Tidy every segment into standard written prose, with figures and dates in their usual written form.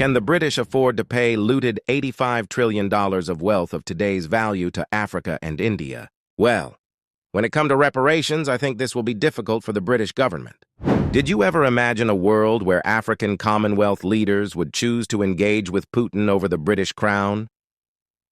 Can the British afford to pay looted $85 trillion of wealth of today's value to Africa and India? Well, when it comes to reparations, I think this will be difficult for the British government. Did you ever imagine a world where African Commonwealth leaders would choose to engage with Putin over the British crown?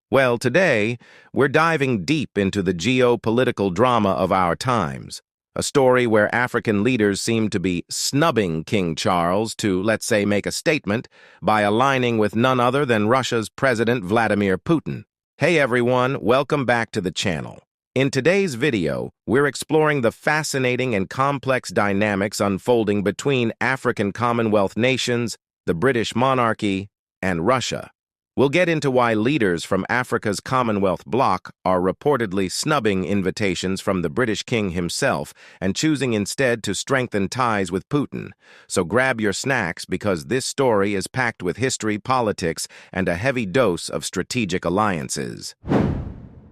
Well, today, we're diving deep into the geopolitical drama of our times, a story where African leaders seem to be snubbing King Charles to, let's say, make a statement by aligning with none other than Russia's President Vladimir Putin. Hey everyone, welcome back to the channel. In today's video, we're exploring the fascinating and complex dynamics unfolding between African Commonwealth nations, the British monarchy, and Russia. We'll get into why leaders from Africa's Commonwealth bloc are reportedly snubbing invitations from the British king himself and choosing instead to strengthen ties with Putin. So grab your snacks because this story is packed with history, politics, and a heavy dose of strategic alliances.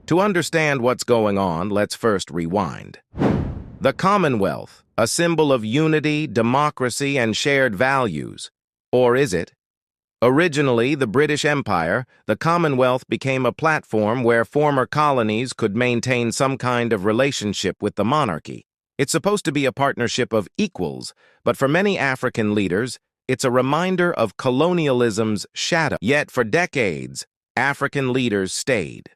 To understand what's going on, let's first rewind. The Commonwealth, a symbol of unity, democracy, and shared values. Or is it? Originally, the British Empire, the Commonwealth became a platform where former colonies could maintain some kind of relationship with the monarchy. It's supposed to be a partnership of equals, but for many African leaders, it's a reminder of colonialism's shadow. Yet for decades, African leaders stayed.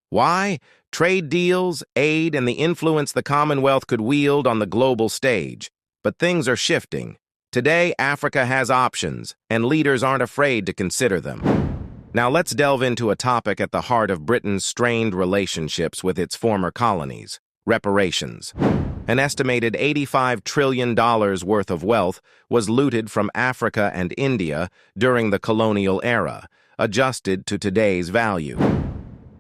Why? Trade deals, aid, and the influence the Commonwealth could wield on the global stage. But things are shifting. Today, Africa has options, and leaders aren't afraid to consider them. Now let's delve into a topic at the heart of Britain's strained relationships with its former colonies: reparations. An estimated $85 trillion worth of wealth was looted from Africa and India during the colonial era, adjusted to today's value.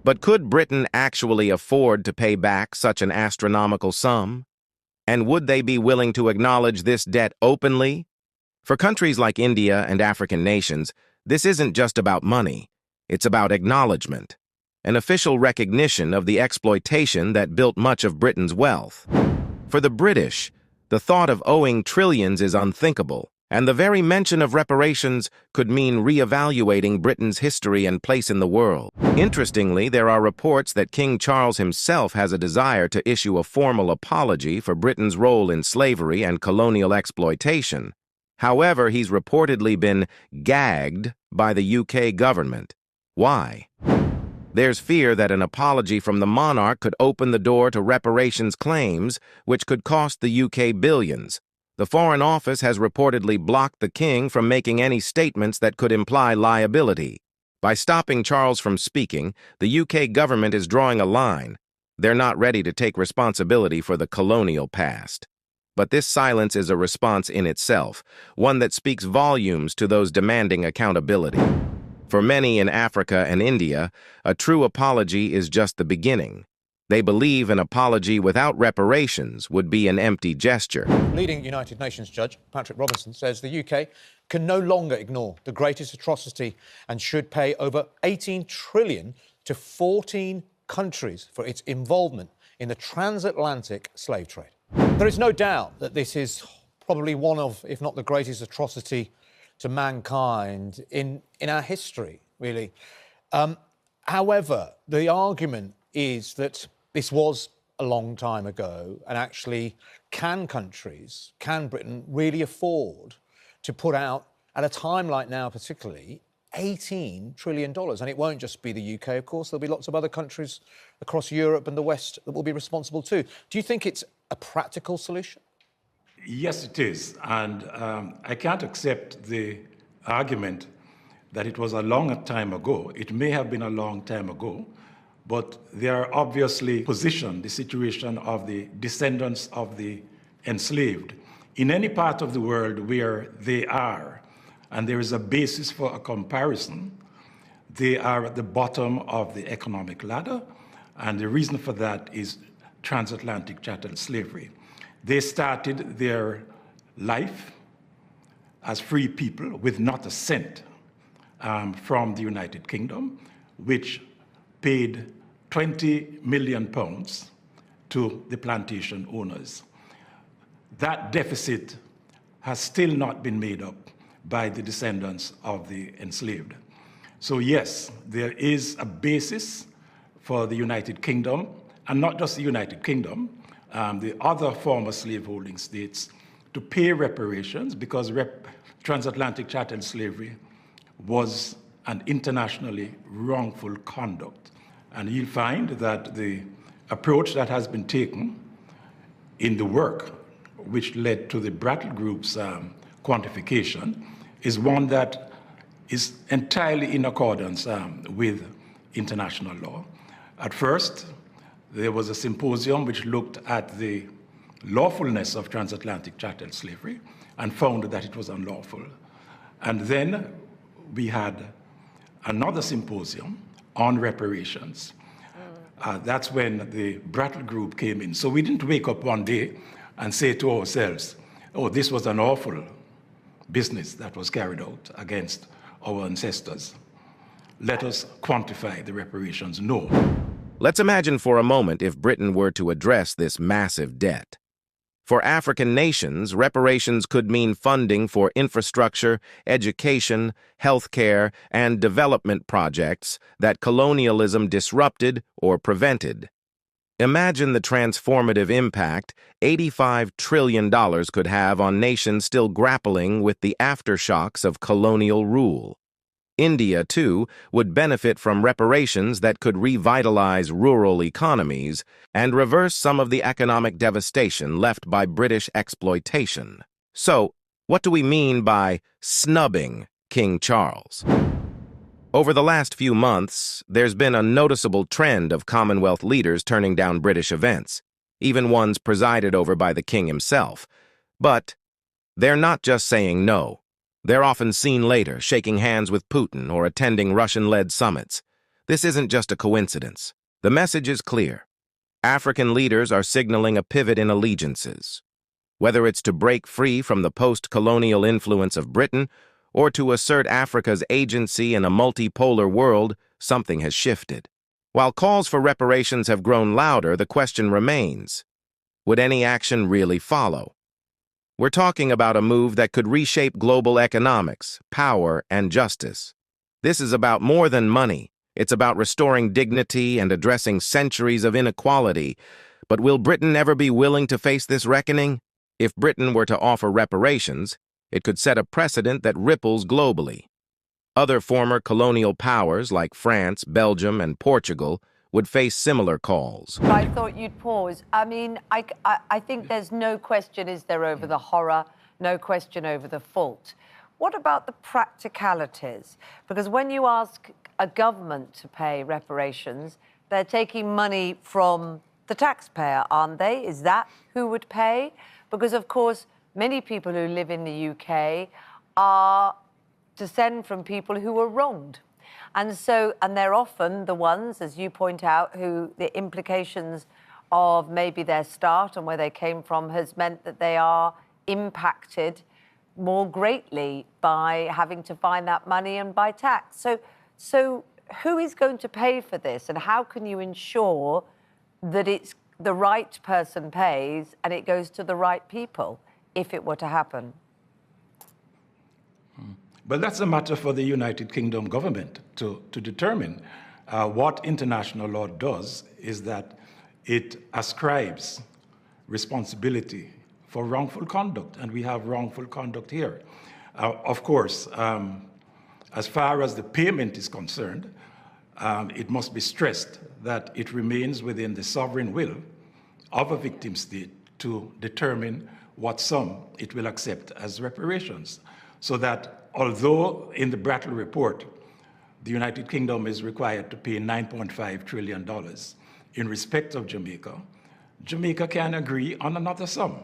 But could Britain actually afford to pay back such an astronomical sum? And would they be willing to acknowledge this debt openly? For countries like India and African nations, this isn't just about money. It's about acknowledgement, an official recognition of the exploitation that built much of Britain's wealth. For the British, the thought of owing trillions is unthinkable, and the very mention of reparations could mean re-evaluating Britain's history and place in the world. Interestingly, there are reports that King Charles himself has a desire to issue a formal apology for Britain's role in slavery and colonial exploitation. However, he's reportedly been gagged by the UK government. Why? There's fear that an apology from the monarch could open the door to reparations claims, which could cost the UK billions. The Foreign Office has reportedly blocked the king from making any statements that could imply liability. By stopping Charles from speaking, the UK government is drawing a line. They're not ready to take responsibility for the colonial past. But this silence is a response in itself, one that speaks volumes to those demanding accountability. For many in Africa and India, a true apology is just the beginning. They believe an apology without reparations would be an empty gesture. Leading United Nations judge Patrick Robinson says the UK can no longer ignore the greatest atrocity and should pay over $18 trillion to 14 countries for its involvement in the transatlantic slave trade. There is no doubt that this is probably one of, if not the greatest atrocity to mankind in our history, really. However, the argument is that this was a long time ago, and actually, can Britain really afford to put out, at a time like now particularly, $18 trillion? And it won't just be the UK, of course. There'll be lots of other countries across Europe and the West that will be responsible too. Do you think it's a practical solution? Yes, it is. And I can't accept the argument that it was a long time ago. It may have been a long time ago, but they are obviously positioned the situation of the descendants of the enslaved in any part of the world where they are, and there is a basis for a comparison. They are at the bottom of the economic ladder, and the reason for that is transatlantic chattel slavery. They started their life as free people with not a cent from the United Kingdom, which paid £20 million to the plantation owners. That deficit has still not been made up by the descendants of the enslaved. So yes, there is a basis for the United Kingdom, and not just the United Kingdom, the other former slaveholding states, to pay reparations because transatlantic chattel slavery was an internationally wrongful conduct. And you'll find that the approach that has been taken in the work which led to the Brattle Group's quantification is one that is entirely in accordance with international law. At first, there was a symposium which looked at the lawfulness of transatlantic chattel slavery and found that it was unlawful. And then we had another symposium on reparations. That's when the Brattle Group came in. So we didn't wake up one day and say to ourselves, oh, this was an awful business that was carried out against our ancestors. Let us quantify the reparations. No. Let's imagine for a moment if Britain were to address this massive debt. For African nations, reparations could mean funding for infrastructure, education, healthcare, and development projects that colonialism disrupted or prevented. Imagine the transformative impact $85 trillion could have on nations still grappling with the aftershocks of colonial rule. India, too, would benefit from reparations that could revitalize rural economies and reverse some of the economic devastation left by British exploitation. So, what do we mean by snubbing King Charles? Over the last few months, there's been a noticeable trend of Commonwealth leaders turning down British events, even ones presided over by the king himself. But they're not just saying no. They're often seen later shaking hands with Putin or attending Russian-led summits. This isn't just a coincidence. The message is clear. African leaders are signaling a pivot in allegiances. Whether it's to break free from the post-colonial influence of Britain or to assert Africa's agency in a multipolar world, something has shifted. While calls for reparations have grown louder, the question remains, would any action really follow? We're talking about a move that could reshape global economics, power, and justice. This is about more than money. It's about restoring dignity and addressing centuries of inequality. But will Britain ever be willing to face this reckoning? If Britain were to offer reparations, it could set a precedent that ripples globally. Other former colonial powers like France, Belgium, and Portugal would face similar calls. I thought you'd pause. I mean, I think there's no question, is there, over the horror, no question over the fault. What about the practicalities? Because when you ask a government to pay reparations, they're taking money from the taxpayer, aren't they? Is that who would pay? Because, of course, many people who live in the UK are descend from people who were wronged. And they're often the ones, as you point out, who the implications of maybe their start and where they came from has meant that they are impacted more greatly by having to find that money and by tax. So who is going to pay for this, and how can you ensure that it's the right person pays and it goes to the right people if it were to happen? But that's a matter for the United Kingdom government to determine. What international law does is that it ascribes responsibility for wrongful conduct, and we have wrongful conduct here. Of course, as far as the payment is concerned, it must be stressed that it remains within the sovereign will of a victim state to determine what sum it will accept as reparations. So that although in the Brattle report, the United Kingdom is required to pay $9.5 trillion in respect of Jamaica, Jamaica can agree on another sum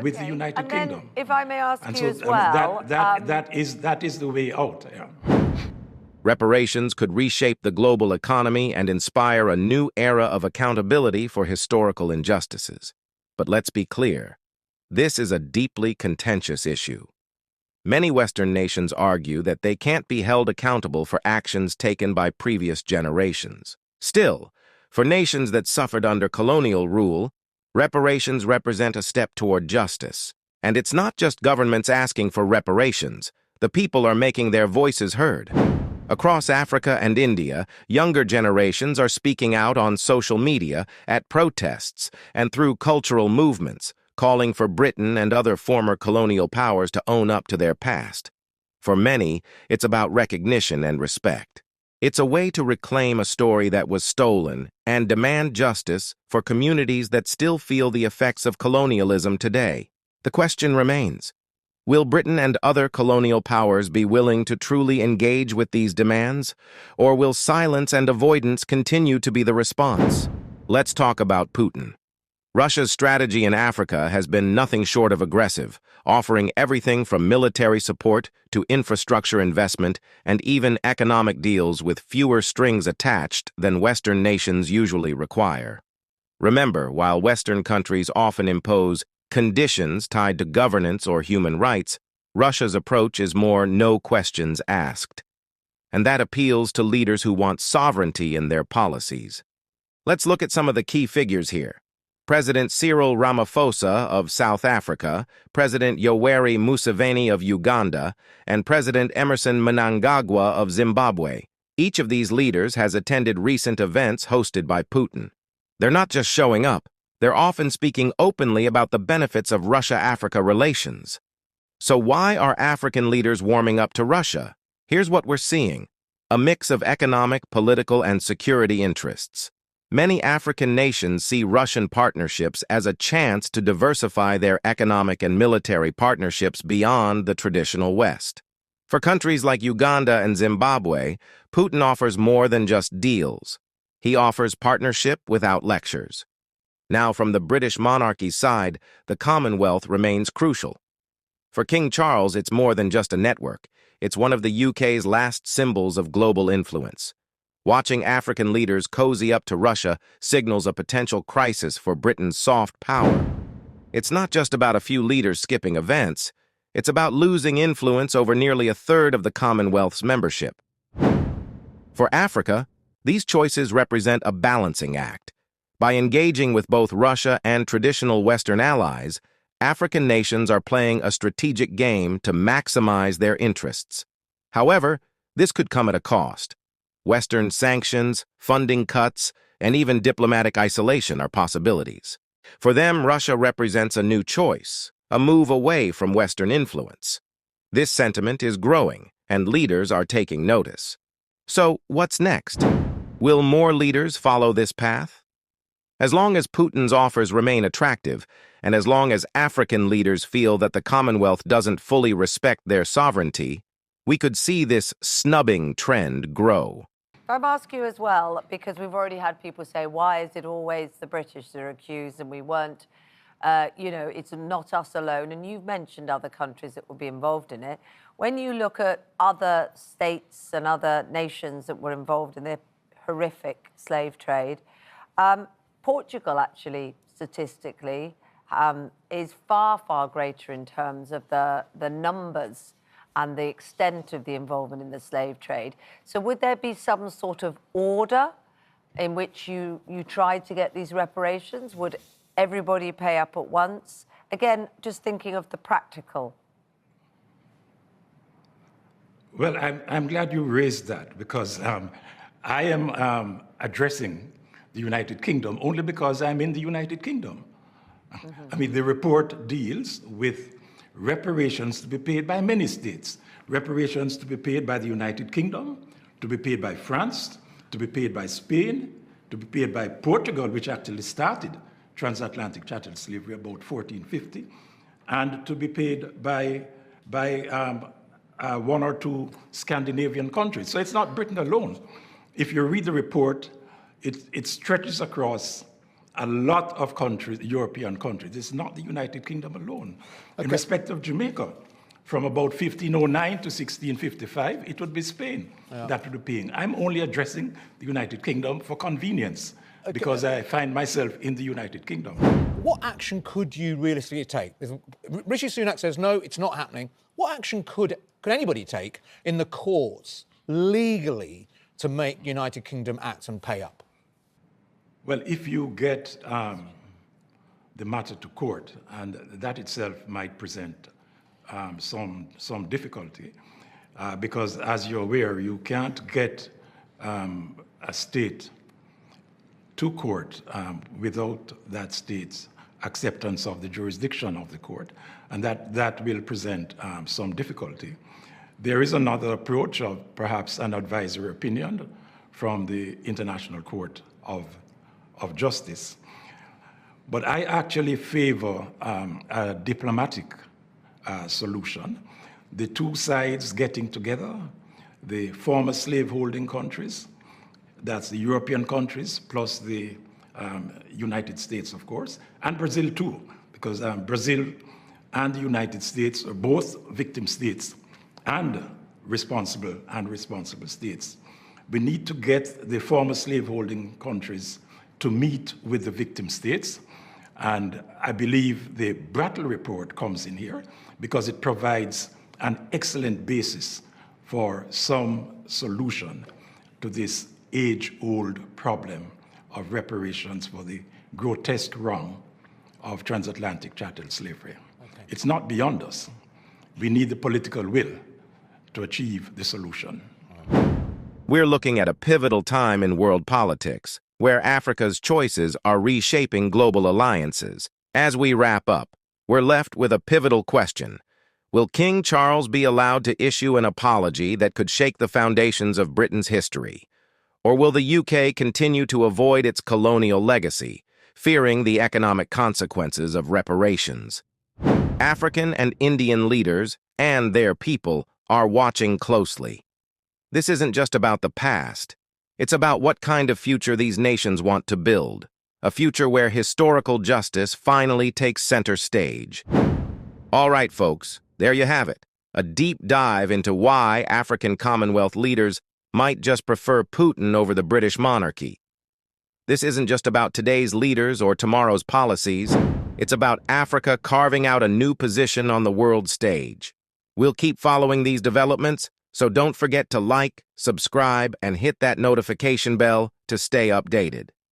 with the United Kingdom. If I may ask you as well... that is the way out. Yeah. Reparations could reshape the global economy and inspire a new era of accountability for historical injustices. But let's be clear, this is a deeply contentious issue. Many Western nations argue that they can't be held accountable for actions taken by previous generations. Still, for nations that suffered under colonial rule, reparations represent a step toward justice. And it's not just governments asking for reparations. the people are making their voices heard. Across Africa and India, younger generations are speaking out on social media, at protests, and through cultural movements, calling for Britain and other former colonial powers to own up to their past. For many, it's about recognition and respect. It's a way to reclaim a story that was stolen and demand justice for communities that still feel the effects of colonialism today. The question remains, will Britain and other colonial powers be willing to truly engage with these demands, or will silence and avoidance continue to be the response? Let's talk about Putin. Russia's strategy in Africa has been nothing short of aggressive, offering everything from military support to infrastructure investment and even economic deals with fewer strings attached than Western nations usually require. Remember, while Western countries often impose conditions tied to governance or human rights, Russia's approach is more no questions asked. And that appeals to leaders who want sovereignty in their policies. Let's look at some of the key figures here. President Cyril Ramaphosa of South Africa, President Yoweri Museveni of Uganda, and President Emerson Mnangagwa of Zimbabwe. Each of these leaders has attended recent events hosted by Putin. They're not just showing up, they're often speaking openly about the benefits of Russia-Africa relations. So why are African leaders warming up to Russia? Here's what we're seeing: a mix of economic, political, and security interests. Many African nations see Russian partnerships as a chance to diversify their economic and military partnerships beyond the traditional West. For countries like Uganda and Zimbabwe, Putin offers more than just deals. He offers partnership without lectures. Now, from the British monarchy's side, the Commonwealth remains crucial. For King Charles, it's more than just a network. It's one of the UK's last symbols of global influence. Watching African leaders cozy up to Russia signals a potential crisis for Britain's soft power. It's not just about a few leaders skipping events. It's about losing influence over nearly a third of the Commonwealth's membership. For Africa, these choices represent a balancing act. By engaging with both Russia and traditional Western allies, African nations are playing a strategic game to maximize their interests. However, this could come at a cost. Western sanctions, funding cuts, and even diplomatic isolation are possibilities. For them, Russia represents a new choice, a move away from Western influence. This sentiment is growing, and leaders are taking notice. So, what's next? Will more leaders follow this path? As long as Putin's offers remain attractive, and as long as African leaders feel that the Commonwealth doesn't fully respect their sovereignty, we could see this snubbing trend grow. I'm asking you as well, because we've already had people say, why is it always the British that are accused and we weren't, it's not us alone. And you've mentioned other countries that will be involved in it. When you look at other states and other nations that were involved in the horrific slave trade, Portugal actually, statistically, is far, far greater in terms of the numbers and the extent of the involvement in the slave trade. So would there be some sort of order in which you tried to get these reparations? Would everybody pay up at once? Again, just thinking of the practical. Well, I'm glad you raised that, because I am addressing the United Kingdom only because I'm in the United Kingdom. Mm-hmm. I mean, the report deals with reparations to be paid by many states, reparations to be paid by the United Kingdom, to be paid by France, to be paid by Spain, to be paid by Portugal, which actually started transatlantic chattel slavery about 1450, and to be paid by one or two Scandinavian countries. So it's not Britain alone. If you read the report, it stretches across a lot of countries, European countries. It's not the United Kingdom alone. Okay. In respect of Jamaica, from about 1509 to 1655, it would be Spain that would be paying. I'm only addressing the United Kingdom for convenience, because I find myself in the United Kingdom. What action could you realistically take? Rishi Sunak says, no, it's not happening. What action could anybody take in the courts, legally, to make United Kingdom act and pay up? Well, if you get the matter to court, and that itself might present some difficulty because, as you're aware, you can't get a state to court without that state's acceptance of the jurisdiction of the court, and that will present some difficulty. There is another approach of perhaps an advisory opinion from the International Court of Justice. But I actually favor a diplomatic solution. The two sides getting together, the former slaveholding countries, that's the European countries, plus the United States, of course, and Brazil too, because Brazil and the United States are both victim states and responsible states. We need to get the former slaveholding countries to meet with the victim states, and I believe the Brattle report comes in here because it provides an excellent basis for some solution to this age-old problem of reparations for the grotesque wrong of transatlantic chattel slavery. Okay. It's not beyond us. We need the political will to achieve the solution. We're looking at a pivotal time in world politics, where Africa's choices are reshaping global alliances. As we wrap up, we're left with a pivotal question. Will King Charles be allowed to issue an apology that could shake the foundations of Britain's history? Or will the UK continue to avoid its colonial legacy, fearing the economic consequences of reparations? African and Indian leaders and their people are watching closely. This isn't just about the past. It's about what kind of future these nations want to build, a future where historical justice finally takes center stage. All right, folks, there you have it, a deep dive into why African Commonwealth leaders might just prefer Putin over the British monarchy. This isn't just about today's leaders or tomorrow's policies. It's about Africa carving out a new position on the world stage. We'll keep following these developments, so don't forget to like, subscribe, and hit that notification bell to stay updated.